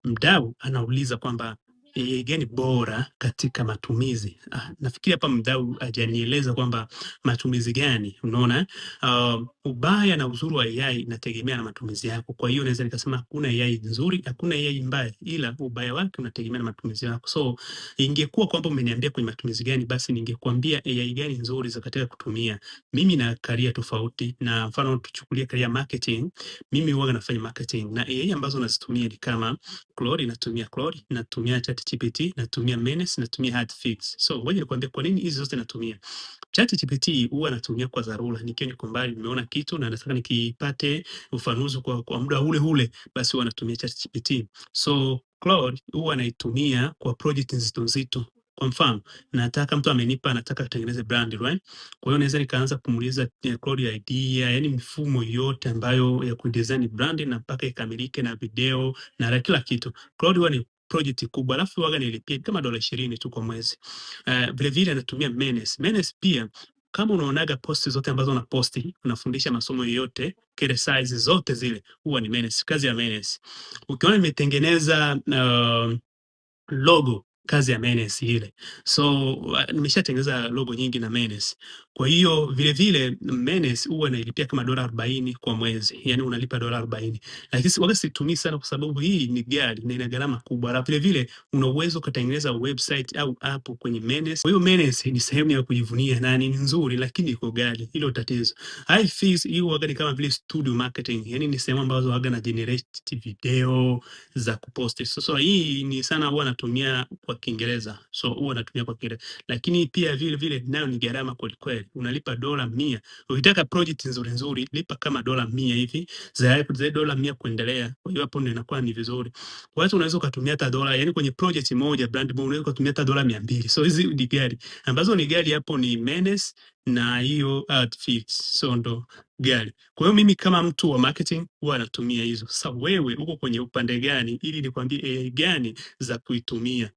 Mdau anauliza kwamba AI gani bora katika matumizi? Nafikiri hapa mdau hajanieleza kwamba matumizi gani, unaona? Ubaya na uzuri wa AI inategemea na matumizi yako. Kwa hiyo naweza nikasema hakuna AI nzuri, hakuna AI mbaya, ila ubaya wake unategemea na matumizi yako. So ingekuwa kwamba umeniambia kwenye matumizi gani, basi ningekuambia AI gani nzuri za katika kutumia. Mimi na career tofauti, na mfano tuchukulie career marketing. Mimi huwa nafanya marketing na AI ambazo nazitumia ni kama Claude, natumia ChatGPT, natumia Menace, natumia Hotfix. So ngoja nikwambie kwa nini hizi zote natumia. ChatGPT huwa natumia kwa dharura, nikiwa niko mbali nimeona kitu na nataka nikipate ufafanuzi kwa muda ule ule, basi huwa natumia ChatGPT. So Claude huwa naitumia kwa project nzito nzito. Kwa mfano, nataka mtu amenipa, nataka kutengeneza brand, right? Kwa hiyo naweza nikaanza kumuuliza Claude idea, yani mifumo yote ambayo ya kudesign brand na mpaka ikamilike na video na kila kitu. Claude huwa ni project kubwa, alafu huwa nilipia kama $20 tu kwa mwezi. Vile vile natumia Menace. Menace pia kama unaonaga posti zote ambazo na posti, unafundisha masomo yote, kile size zote zile, huwa ni Menace, kazi ya Menace. Ukiona nimetengeneza logo, kazi ya Menace ile. So nimeshatengeneza logo nyingi na Menace. Kwa hiyo vile vile Menace huwa nailipia kama $40 kwa mwezi. Yani unalipa $40. Lakini waga situmii sana kwa sababu hii ni ghali na ina gharama kubwa. Na vile vile una uwezo kutengeneza website au app kwenye Menace. Kwa hiyo Menace ni sehemu ya kujivunia na ni nzuri, lakini iko ghali. Hilo tatizo. Hotfix hii huwa ni kama vile studio marketing. Yani ni sehemu ambazo waga na generate video za kuposti. So hii ni sana huwa natumia kwa Kiingereza. So huwa natumia kwa Kiingereza. Lakini pia vile vile nayo ni gharama kweli kweli. Unalipa $100. Ukitaka project nzuri nzuri, lipa kama $100 hivi. Zaidi $100 kuendelea. Kwa hiyo hapo ndio inakuwa ni vizuri. Kwa hiyo unaweza kutumia hata dola, yani kwenye project moja brand moja unaweza kutumia hata $200. So hizi ni gari. Ambazo ni gari hapo ni Menace na hiyo Hotfix. So ndo gari. Kwa hiyo mimi kama mtu wa marketing huwa natumia hizo. Sasa wewe uko kwenye upande gani ili nikwambie AI gani za kuitumia?